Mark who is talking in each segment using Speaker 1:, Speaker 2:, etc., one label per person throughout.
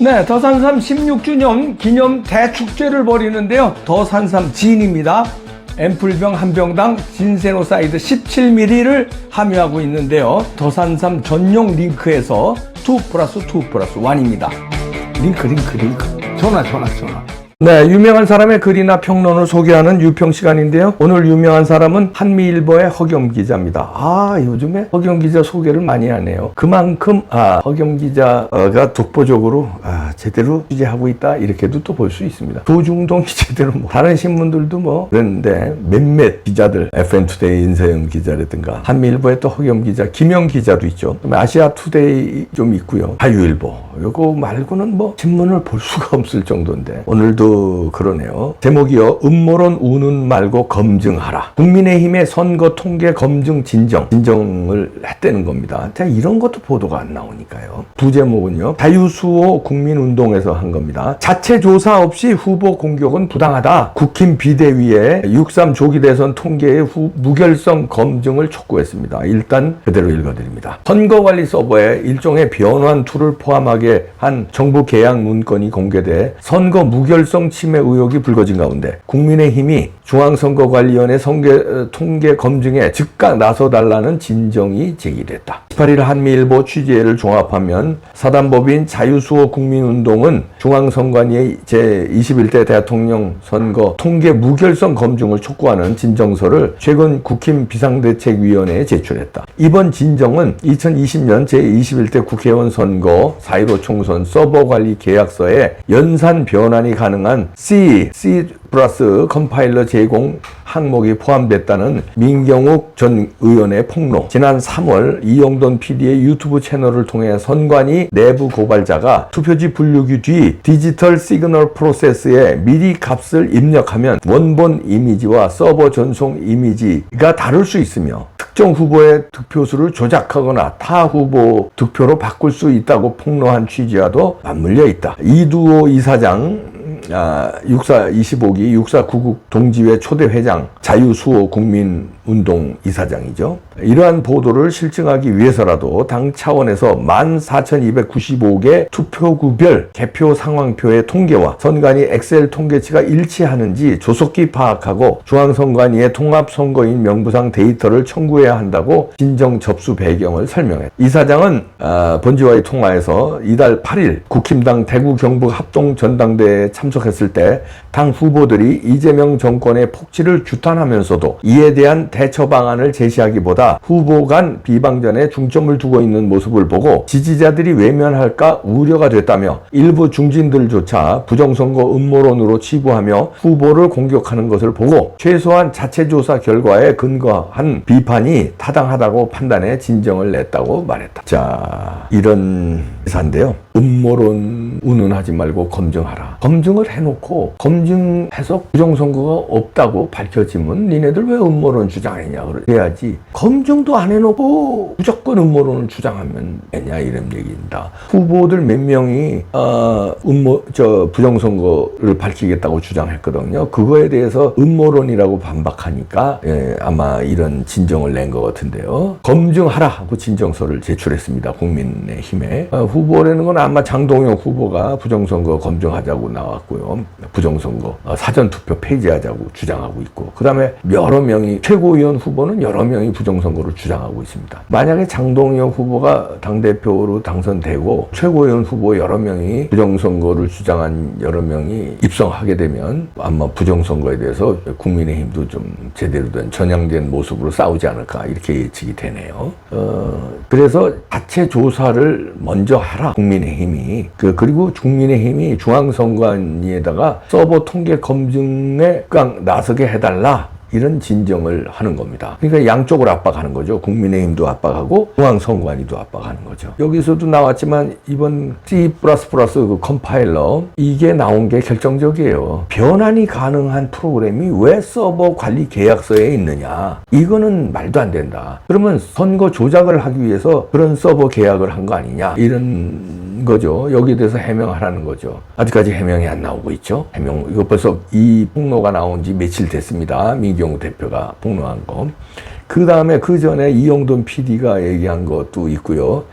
Speaker 1: 네, 더산삼 16주년 기념 대축제를 벌이는데요. 더산삼 진입니다. 앰플병 한 병당 진세노사이드 17ml를 함유하고 있는데요. 더산삼 전용 링크에서 2+2+1입니다. 링크. 전화. 네, 유명한 사람의 글이나 평론을 소개하는 유평 시간인데요. 오늘 유명한 사람은 한미일보의 허겸 기자입니다. 요즘에 허겸 기자 소개를 많이 하네요. 그만큼 허겸 기자가 독보적으로 제대로 취재하고 있다, 이렇게도 또 볼 수 있습니다. 도중동이 제대로 다른 신문들도 그랬는데 몇몇 기자들, FN투데이 인세영 기자라든가 한미일보의 또 허겸 기자, 김영 기자도 있죠. 아시아투데이 좀 있고요. 자유일보, 요거 말고는 신문을 볼 수가 없을 정도인데 오늘도 그러네요. 제목이요. 음모론 우는 말고 검증하라. 국민의힘의 선거 통계 검증 진정을 했다는 겁니다. 이런 것도 보도가 안 나오니까요. 부제목은요. 자유수호 국민운동에서 한 겁니다. 자체 조사 없이 후보 공격은 부당하다. 국힘 비대위에 6.3 조기 대선 통계의 무결성 검증을 촉구했습니다. 일단 그대로 읽어드립니다. 선거관리 서버에 일종의 변환 툴을 포함하게 한 정부 계약 문건이 공개돼 선거 무결성 침해 의혹이 불거진 가운데 국민의힘이 중앙선거관리위원회 통계 검증에 즉각 나서달라는 진정이 제기됐다. 18일 한미일보 취재를 종합하면 사단법인 자유수호 국민운동은 중앙선관위의 제21대 대통령 선거 통계 무결성 검증을 촉구하는 진정서를 최근 국힘 비상대책위원회에 제출했다. 이번 진정은 2020년 제21대 국회의원 선거 4.15 총선 서버관리 계약서에 연산 변환이 가능한 C+ 컴파일러 제공 항목이 포함됐다는 민경욱 전 의원의 폭로. 지난 3월 이영돈 PD의 유튜브 채널을 통해 선관위 내부 고발자가 투표지 분류기 뒤 디지털 시그널 프로세스에 미리 값을 입력하면 원본 이미지와 서버 전송 이미지가 다를 수 있으며 특정 후보의 득표수를 조작하거나 타 후보 득표로 바꿀 수 있다고 폭로한 취지와도 맞물려 있다. 이두호 이사장, 6425기 6499 동지회 초대 회장, 자유수호 국민운동 이사장이죠. 이러한 보도를 실증하기 위해서라도 당 차원에서 14,295개 투표구별 개표 상황표의 통계와 선관위 엑셀 통계치가 일치하는지 조속히 파악하고 중앙선관위의 통합선거인 명부상 데이터를 청구해야 한다고 진정 접수 배경을 설명했다. 이사장은 본지와의 통화에서 이달 8일 국힘당 대구 경북 합동 전당대회에 참석했을 때 당 후보들이 이재명 정권의 폭지를 규탄하면서도 이에 대한 대처 방안을 제시하기보다 후보 간 비방전에 중점을 두고 있는 모습을 보고 지지자들이 외면할까 우려가 됐다며 일부 중진들조차 부정선거 음모론으로 치부하며 후보를 공격하는 것을 보고 최소한 자체조사 결과에 근거한 비판이 타당하다고 판단해 진정을 냈다고 말했다. 자, 이런 기사인데요. 음모론 운운하지 말고 검증하라. 검증을 해놓고 검증해서 부정선거가 없다고 밝혀지면 니네들 왜 음모론 주장했냐 그래야지. 검증도 안 해놓고 무조건 음모론을 주장하면 되냐, 이런 얘기입니다. 후보들 몇 명이 부정선거를 밝히겠다고 주장했거든요. 그거에 대해서 음모론이라고 반박하니까 아마 이런 진정을 낸 것 같은데요. 검증하라 하고 진정서를 제출했습니다. 국민의힘에. 후보라는 건 아마 장동혁 후보가 부정선거 검증하자고 나왔고요. 부정선거 사전투표 폐지하자고 주장하고 있고, 그 다음에 여러 명이, 최고위원 후보는 여러 명이 부정선거를 주장하고 있습니다. 만약에 장동혁 후보가 당대표로 당선되고 최고위원 후보 여러 명이 부정선거를 주장한 여러 명이 입성하게 되면 아마 부정선거에 대해서 국민의힘도 좀 제대로 된 전향된 모습으로 싸우지 않을까, 이렇게 예측이 되네요. 그래서 자체 조사를 먼저 하라, 국민의힘이. 그리고 국민의힘이 중앙선관위에다가 서버 통계 검증에 나서게 해달라, 이런 진정을 하는 겁니다. 그러니까 양쪽을 압박하는 거죠. 국민의힘도 압박하고 중앙선관위도 압박하는 거죠. 여기서도 나왔지만 이번 C++ 그 컴파일러, 이게 나온 게 결정적이에요. 변환이 가능한 프로그램이 왜 서버 관리 계약서에 있느냐, 이거는 말도 안 된다. 그러면 선거 조작을 하기 위해서 그런 서버 계약을 한 거 아니냐, 이런 거죠. 여기에 대해서 해명하라는 거죠. 아직까지 해명이 안 나오고 있죠. 이거 벌써 이 폭로가 나온 지 며칠 됐습니다. 민경욱 대표가 폭로한 거. 그 다음에 그 전에 이영돈 PD가 얘기한 것도 있고요.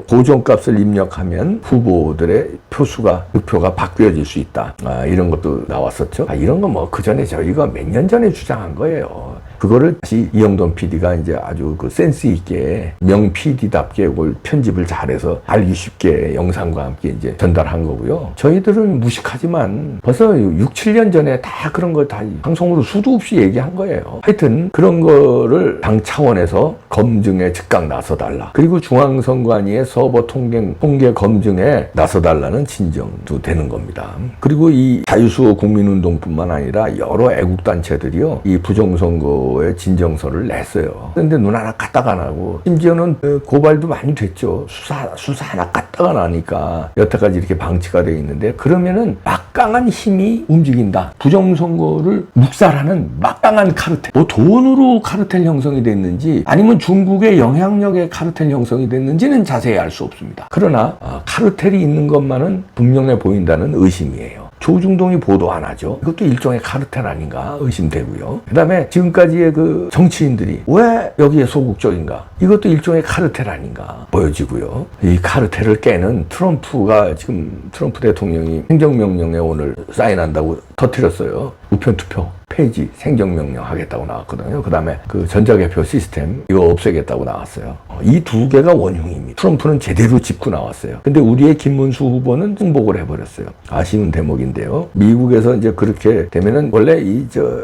Speaker 1: 고정값을 입력하면 후보들의 표수가, 득표가 바뀌어질 수 있다. 이런 것도 나왔었죠. 이런 거 뭐 그 전에 저희가 몇 년 전에 주장한 거예요. 그거를 다시 이영돈 PD가 이제 아주 그 센스 있게 명 PD답게 그걸 편집을 잘해서 알기 쉽게 영상과 함께 이제 전달한 거고요. 저희들은 무식하지만 벌써 6, 7년 전에 다 그런 걸 다 방송으로 수도 없이 얘기한 거예요. 하여튼 그런 거를 당 차원에서 검증에 즉각 나서달라. 그리고 중앙선관위의 서버 통계 검증에 나서달라는 진정도 되는 겁니다. 그리고 이 자유수호 국민운동뿐만 아니라 여러 애국단체들이요, 이 부정선거의 진정서를 냈어요. 그런데 눈 하나 까딱 안 하고, 심지어는 고발도 많이 됐죠. 수사 하나 까딱 안 하니까 여태까지 이렇게 방치가 되어 있는데, 그러면은 막강한 힘이 움직인다. 부정선거를 묵살하는 막강한 카르텔. 뭐 돈으로 카르텔 형성이 됐는지 아니면 중국의 영향력의 카르텔 형성이 됐는지는 자세히 알 수 없습니다. 그러나 카르텔이 있는 것만은 분명해 보인다는 의심이에요. 조중동이 보도 안 하죠. 이것도 일종의 카르텔 아닌가 의심되고요. 그 다음에 지금까지의 그 정치인들이 왜 여기에 소극적인가? 이것도 일종의 카르텔 아닌가 보여지고요. 이 카르텔을 깨는 트럼프 대통령이 행정명령에 오늘 사인한다고 터뜨렸어요. 우편투표 폐지 행정명령 하겠다고 나왔거든요. 그 다음에 그 전자개표 시스템 이거 없애겠다고 나왔어요. 이 두 개가 원흉입니다. 트럼프는 제대로 짚고 나왔어요. 근데 우리의 김문수 후보는 승복을 해버렸어요. 아쉬운 대목인데요. 미국에서 이제 그렇게 되면은 원래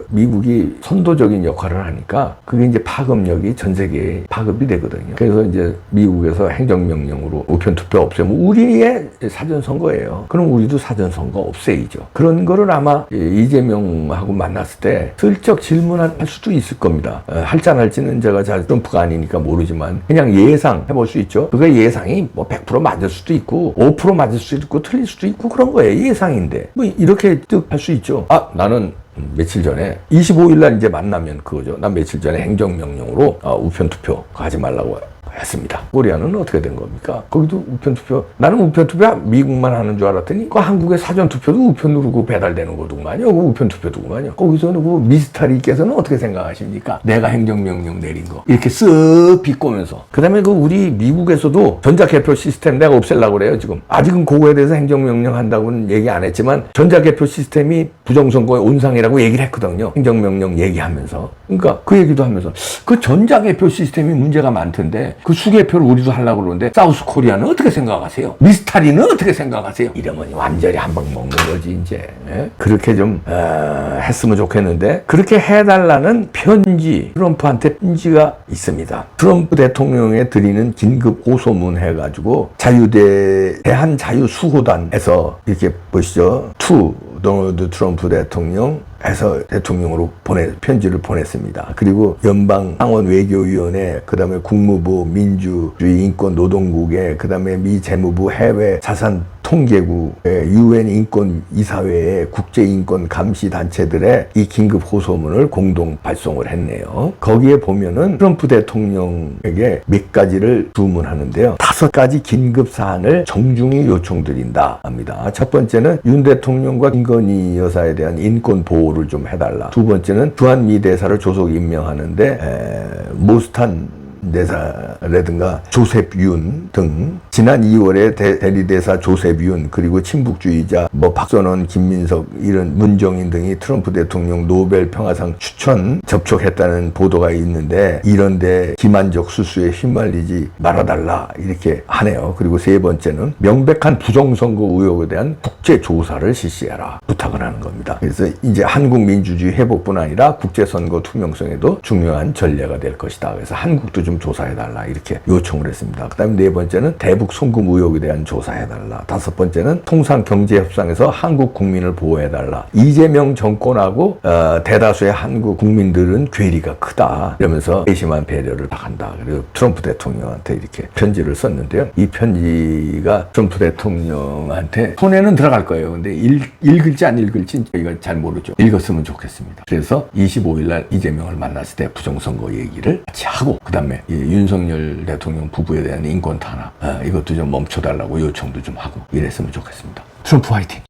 Speaker 1: 미국이 선도적인 역할을 하니까 그게 이제 파급력이 전 세계에 파급이 되거든요. 그래서 이제 미국에서 행정명령으로 우편투표 없애면 우리의 사전선거예요. 그럼 우리도 사전선거 없애야죠. 그런 거를 아마 이재명하고 만났을 때 슬쩍 질문할 수도 있을 겁니다. 할지 안 할지는 제가 잘 트럼프가 아니니까 모르지만 그냥 예상 해볼 수 있죠. 그게 예상이 뭐 100% 맞을 수도 있고 5% 맞을 수도 있고 틀릴 수도 있고 그런 거예요. 예상인데 뭐 이렇게 할 수 있죠. 나는 며칠 전에 25일 날 이제 만나면 그거죠. 난 며칠 전에 행정명령으로 우편투표 하지 말라고 했습니다. 코리아는 어떻게 된 겁니까? 거기도 우편투표, 나는 우편투표 미국만 하는 줄 알았더니 그 한국의 사전투표도 우편으로 그 배달되는 거더구만요. 그 우편투표더구만요. 거기서는 그 미스터리께서는 어떻게 생각하십니까? 내가 행정명령 내린 거 이렇게 쓱 비꼬면서. 그 다음에 그 우리 미국에서도 전자개표 시스템 내가 없애려고 그래요. 지금 아직은 그거에 대해서 행정명령 한다고는 얘기 안 했지만 전자개표 시스템이 부정선거의 온상이라고 얘기를 했거든요. 행정명령 얘기하면서. 그러니까 그 얘기도 하면서 그 전자개표 시스템이 문제가 많던데 그 수개표를 우리도 하려고 그러는데 사우스 코리아는 어떻게 생각하세요? 미스터리는 어떻게 생각하세요? 이러면 완전히 한 방 먹는 거지 이제. 그렇게 좀 했으면 좋겠는데 그렇게 해달라는 편지, 트럼프한테 편지가 있습니다. 트럼프 대통령에 드리는 긴급 고소문 해가지고 대한자유수호단에서 이렇게 보시죠. 도널드 트럼프 대통령 해서 대통령으로 편지를 보냈습니다. 그리고 연방 상원 외교위원회, 그 다음에 국무부 민주주의 인권 노동국에, 그 다음에 미 재무부 해외 자산 통계국의 UN 인권 이사회의 국제 인권 감시 단체들의 이 긴급 호소문을 공동 발송을 했네요. 거기에 보면은 트럼프 대통령에게 몇 가지를 주문하는데요. 5가지 긴급 사안을 정중히 요청드린다 합니다. 첫 번째는 윤 대통령과 김건희 여사에 대한 인권 보호를 좀 해달라. 두 번째는 주한미 대사를 조속 임명하는데 모스탄 대사라든가 조셉 윤 등 지난 2월에 대리대사 조셉 윤 그리고 친북주의자 박선원, 김민석 이런 문정인 등이 트럼프 대통령 노벨 평화상 추천 접촉했다는 보도가 있는데 이런데 기만적 수수에 휘말리지 말아달라 이렇게 하네요. 그리고 세 번째는 명백한 부정선거 의혹에 대한 국제조사를 실시해라 부탁을 하는 겁니다. 그래서 이제 한국 민주주의 회복뿐 아니라 국제선거 투명성에도 중요한 전례가 될 것이다. 그래서 한국도 좀 조사해달라 이렇게 요청을 했습니다. 그 다음에 네 번째는 대북 송금 의혹에 대한 조사해달라. 다섯 번째는 통상경제협상에서 한국 국민을 보호해달라. 이재명 정권하고 대다수의 한국 국민들은 괴리가 크다 이러면서 세심한 배려를 바란다. 그리고 트럼프 대통령한테 이렇게 편지를 썼는데요. 이 편지가 트럼프 대통령한테 손에는 들어갈 거예요. 근데 읽을지 안 읽을지 저희가 잘 모르죠. 읽었으면 좋겠습니다. 그래서 25일 날 이재명을 만났을 때 부정선거 얘기를 같이 하고 그 다음에 윤석열 대통령 부부에 대한 인권 탄압 이것도 좀 멈춰달라고 요청도 좀 하고 이랬으면 좋겠습니다. 트럼프 화이팅!